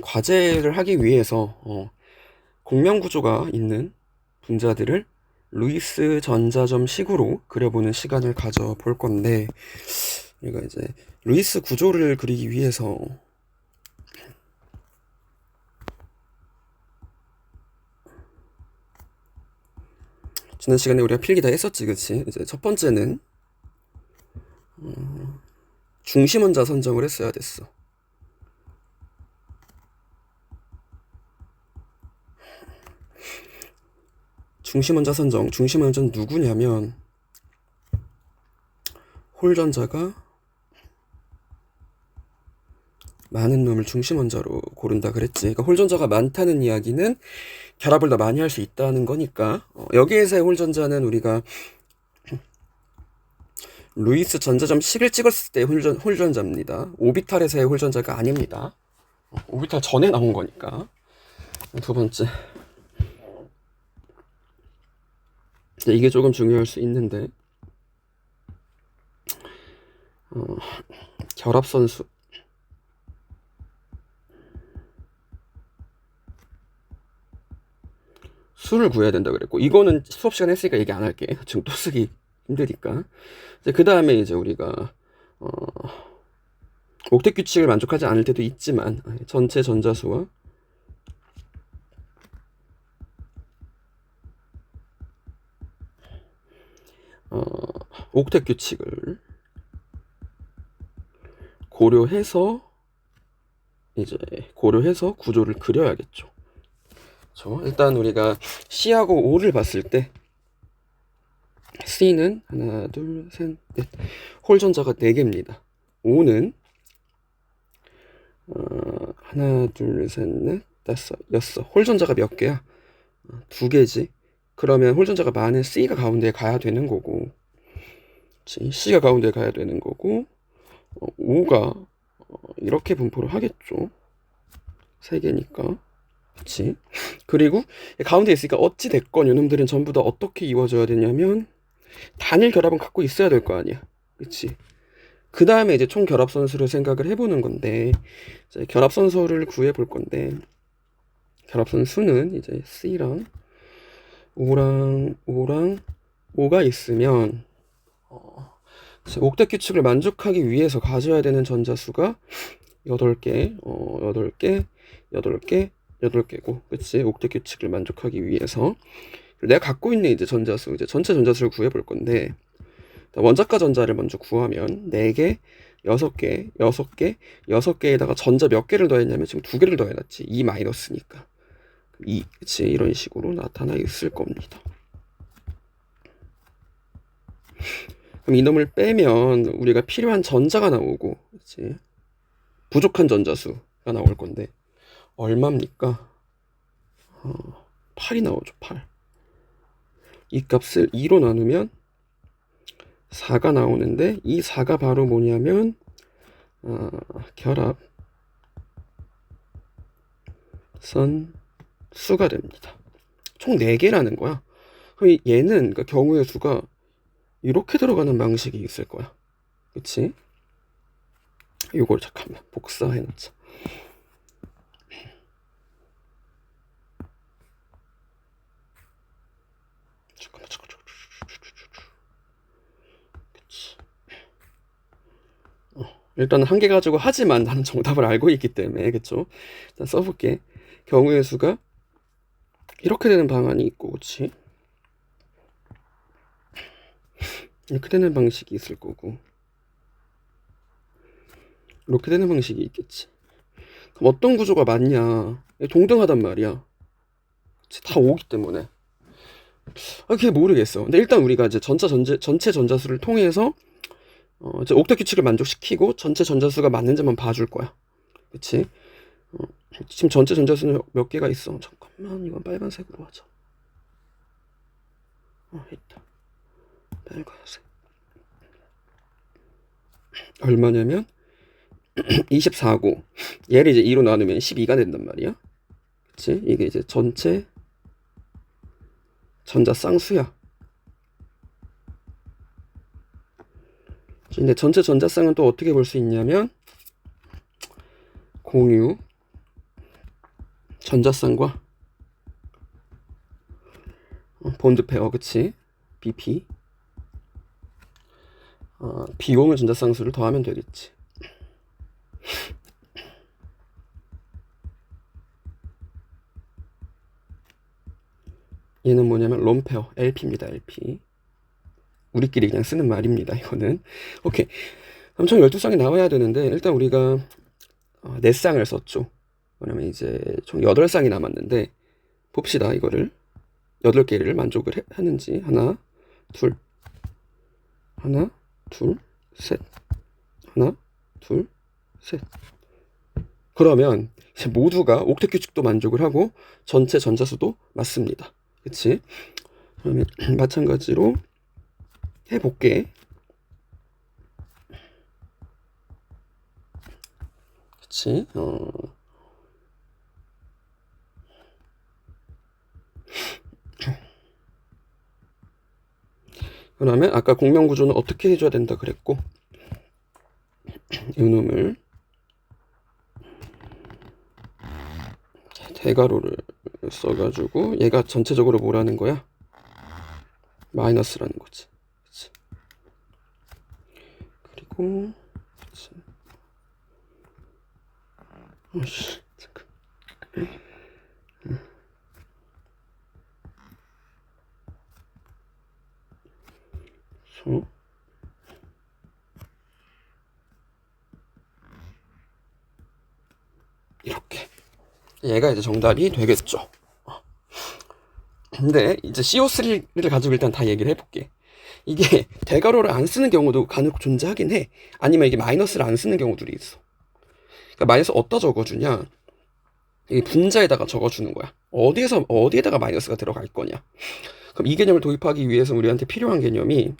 과제를 하기 위해서 공면 구조가 있는 분자들을 루이스 전자점 식으로 그려보는 시간을 가져볼 건데, 우리가 이제 루이스 구조를 그리기 위해서 지난 시간에 우리가 필기 다 했었지, 그치? 이제 첫 번째는 중심원자 선정을 했어야 됐어. 중심원자 선정, 중심원자는 누구냐면 홀전자가 많은 놈을 중심원자로 고른다 그랬지. 그러니까 홀전자가 많다는 이야기는 결합을 더 많이 할 수 있다는 거니까, 여기에서의 홀전자는 우리가 루이스 전자점 식을 찍었을 때 홀전자입니다. 오비탈에서의 홀전자가 아닙니다. 오비탈 전에 나온 거니까. 두 번째, 이게 조금 중요할 수 있는데, 결합선수 수를 구해야 된다 그랬고, 이거는 수업 시간에 했으니까 얘기 안 할게. 지금 또 쓰기 힘드니까. 그 다음에 이제 우리가 옥텟 규칙을 만족하지 않을 때도 있지만, 전체 전자수와 옥텟 규칙을 고려해서 구조를 그려야겠죠. 일단 우리가 C하고 O를 봤을 때 C는 하나, 둘, 셋, 넷, 홀전자가 4개입니다. O는 하나, 둘, 셋, 넷, 다섯, 여섯. 홀전자가 몇 개야? 2개지. 그러면 홀전자가 많은 C가 가운데에 가야 되는 거고, C가 가운데에 가야 되는 거고, O가 이렇게 분포를 하겠죠. 3개니까. 그치? 그리고 가운데 있으니까 어찌 됐건 요놈들은 전부 다 어떻게 이루어져야 되냐면 단일 결합은 갖고 있어야 될 거 아니야. 그치? 그 다음에 이제 총 결합선수를 생각을 해보는 건데, 이제 결합선수를 구해볼 건데, 결합선수는 이제 C랑 O가 있으면 옥텟 규칙을 만족하기 위해서 가져야 되는 전자수가 8개, 8개고, 그치? 옥텟 규칙을 만족하기 위해서. 내가 갖고 있는 이제 전자수, 이제 전체 전자수를 구해볼 건데, 원자과 전자를 먼저 구하면 4개, 6개, 6개에다가 전자 몇 개를 더했냐면 지금 2개를 더해놨지. 2 마이너스니까. 2, 그치? 이런 식으로 나타나 있을 겁니다. 그럼 이놈을 빼면 우리가 필요한 전자가 나오고, 그치? 부족한 전자수가 나올 건데, 얼마입니까? 8이 나오죠. 8. 이 값을 2로 나누면 4가 나오는데, 이 4가 바로 뭐냐면 결합 선 수가 됩니다. 총 4개라는 거야. 그럼 얘는, 그러니까 경우의 수가 이렇게 들어가는 방식이 있을 거야. 그치? 요걸 잠깐만 복사해 놓자. 잠깐만. 그치. 일단 한 개 가지고 하지만 나는 정답을 알고 있기 때문에, 그쵸? 일단 써볼게. 경우의 수가 이렇게 되는 방안이 있고, 그치? 이렇게 되는 방식이 있을 거고, 이렇게 되는 방식이 있겠지. 그럼 어떤 구조가 맞냐? 동등하단 말이야. 그치? 다 5기 때문에. 그게 모르겠어. 근데 일단 우리가 이제 전체 전자수를 통해서 이제 옥텟 규칙을 만족시키고 전체 전자수가 맞는지만 봐줄 거야. 그치? 지금 전체 전자수는 몇 개가 있어? 잠깐만, 이건 빨간색으로 하자. 있다. 빨간색. 얼마냐면 24고, 얘를 이제 2로 나누면 12가 된단 말이야. 그치? 이게 이제 전체 전자 쌍수야. 근데 전체 전자쌍은 또 어떻게 볼 수 있냐면 공유 전자쌍과 본드 페어, 그치? BP. 비공유 전자쌍수를 더하면 되겠지. 얘는 뭐냐면 롬페어, LP입니다. LP. 우리끼리 그냥 쓰는 말입니다. 이거는. 오케이. 그럼 총 12쌍이 나와야 되는데 일단 우리가 4쌍을 썼죠. 그러면 이제 총 8쌍이 남았는데 봅시다. 이거를 8개를 만족을 하는지. 하나, 둘, 셋. 하나, 둘, 셋. 그러면 이제 모두가 옥텟 규칙도 만족을 하고 전체 전자수도 맞습니다. 그치? 그러면 마찬가지로 해볼게. 그치? 그러면 아까 공명구조는 어떻게 해줘야 된다 그랬고, 이놈을 대괄호를 써가지고 얘가 전체적으로 뭐라는 거야? 마이너스라는 거지. 그치? 그리고 그치? 잠깐. 이렇게 얘가 이제 정답이 되겠죠. 근데 이제 CO3를 가지고 일단 다 얘기를 해볼게. 이게 대괄호를 안 쓰는 경우도 간혹 존재하긴 해. 아니면 이게 마이너스를 안 쓰는 경우들이 있어. 그러니까 마이너스 어디다 적어주냐? 이 분자에다가 적어주는 거야. 어디에다가 마이너스가 들어갈 거냐? 그럼 이 개념을 도입하기 위해서 우리한테 필요한 개념이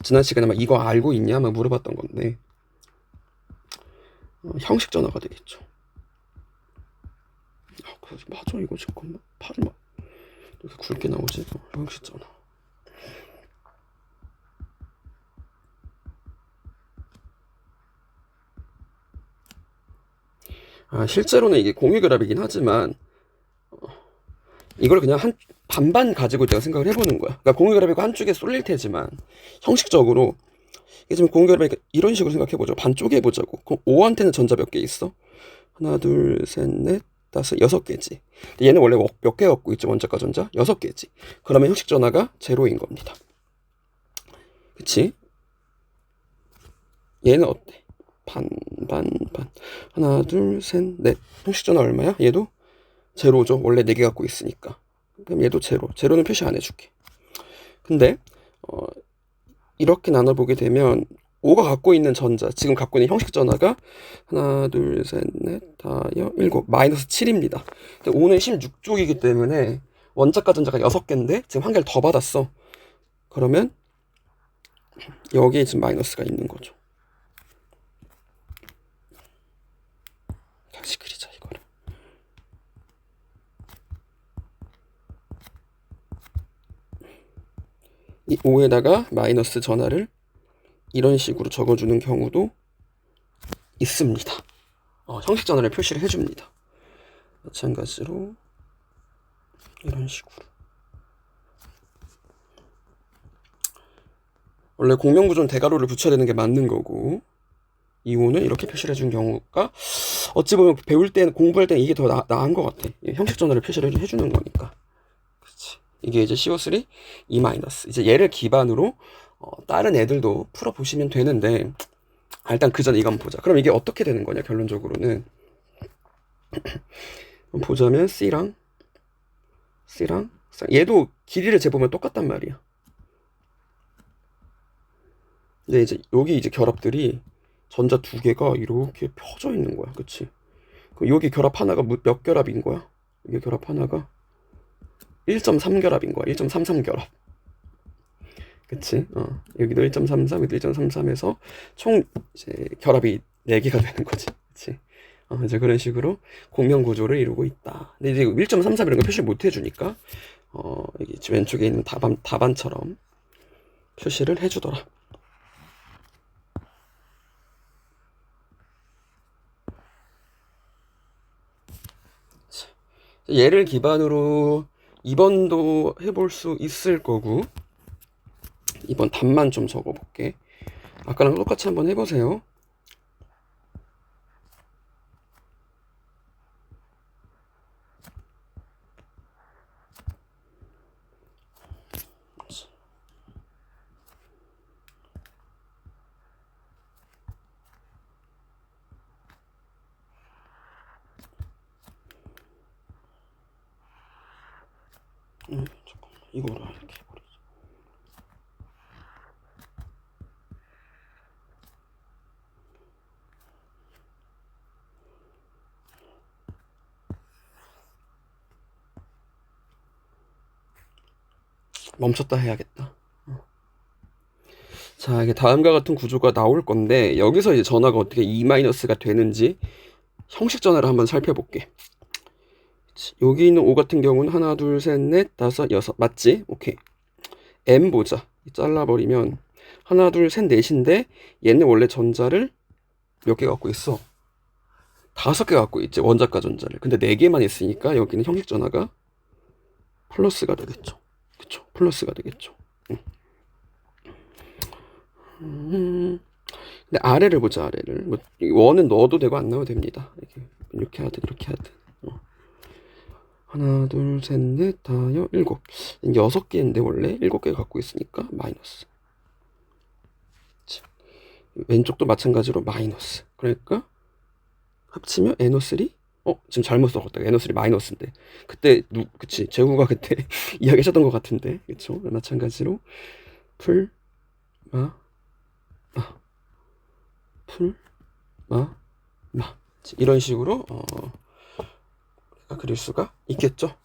지난 시간에 막 이거 알고 있냐? 막 물어봤던 건데 형식 전화가 되겠죠. 맞아, 이거 잠깐만 팔을 막 이렇게 굵게 나오지? 형식 전화. 실제로는 이게 공유결합이긴 하지만 이걸 그냥 반반 가지고 내가 생각을 해보는 거야. 그러니까 공유결합이고 한쪽에 쏠릴 테지만 형식적으로 이게 지금 공유결합이니까 이런 식으로 생각해보죠. 반쪽에 해보자고. 그럼 5한테는 전자 몇 개 있어? 하나, 둘, 셋, 넷, 다섯, 6개지. 얘는 원래 몇 개 갖고 있죠? 원자과 전자? 6개지. 그러면 형식 전화가 제로인 겁니다. 그치? 얘는 어때? 반. 하나, 둘, 셋, 넷. 형식 전화 얼마야? 얘도 제로죠. 원래 4개 갖고 있으니까. 그럼 얘도 제로. 제로는 표시 안 해줄게. 근데 이렇게 나눠보게 되면 5가 갖고 있는 전자, 지금 갖고 있는 형식 전화가 하나, 둘, 셋, 넷, 다섯, 7, 마이너스 7입니다. 5는 16쪽이기 때문에 원자과 전자가 6개인데 지금 한 개를 더 받았어. 그러면 여기에 지금 마이너스가 있는 거죠. 다시 그리자, 이거를. 이 5에다가 마이너스 전화를 이런 식으로 적어주는 경우도 있습니다. 형식 전화를 표시를 해줍니다. 마찬가지로 이런 식으로. 원래 공명구조는 대괄호를 붙여야 되는 게 맞는 거고 이호는 이렇게 표시를 해준 경우가 어찌 보면 배울 때 공부할 때 이게 더 나은 것 같아. 형식 전화를 표시를 해주는 거니까. 그렇지. 이게 이제 CO3 E-. 이제 얘를 기반으로 다른 애들도 풀어보시면 되는데 일단 그 전에 이거 한번 보자. 그럼 이게 어떻게 되는 거냐 결론적으로는 보자면 C랑 얘도 길이를 재보면 똑같단 말이야. 근데 이제 여기 이제 결합들이 전자 2개가 이렇게 펴져 있는 거야. 그치? 여기 결합 하나가 몇 결합인 거야? 여기 결합 하나가 1.3 결합인 거야. 1.33 결합. 그치? 여기도 1.33, 여기도 1.33에서 총 이제 결합이 4개가 되는 거지. 그치? 이제 그런 식으로 공명 구조를 이루고 있다. 근데 이제 1.33 이런 거 표시 못 해주니까, 여기 왼쪽에 있는 답안처럼 표시를 해주더라. 얘를 기반으로 2번도 해볼 수 있을 거고, 2번 답만 좀 적어볼게. 아까랑 똑같이 한번 해보세요. 잠깐만, 이거를 이렇게 해버리자. 멈췄다 해야겠다. 자, 이게 다음과 같은 구조가 나올 건데, 여기서 이제 전화가 어떻게 E-가 되는지 형식 전화를 한번 살펴볼게. 여기 있는 5 같은 경우는 하나, 둘, 셋, 넷, 다섯, 여섯. 맞지? 오케이. M 보자. 잘라버리면 하나, 둘, 셋, 넷인데 얘는 원래 전자를 몇 개 갖고 있어? 5개 갖고 있지. 원자과 전자를. 근데 4개만 있으니까 여기는 형식 전화가 플러스가 되겠죠. 그쵸? 플러스가 되겠죠. 근데 아래를 보자. 아래를. 뭐 원은 넣어도 되고 안 넣어도 됩니다. 이렇게 하든 이렇게 하든. 하나, 둘, 셋, 넷, 다, 여, 일곱. 6개인데 원래 7개 갖고 있으니까 마이너스. 왼쪽도 마찬가지로 마이너스. 그러니까 합치면 NO3? 지금 잘못 써봤다. NO3 마이너스인데. 그때 그치, 재구가 그때 이야기하셨던 것 같은데. 그쵸? 마찬가지로 풀, 마, 마, 풀, 마, 마. 이런 식으로 그릴 수가 있겠죠.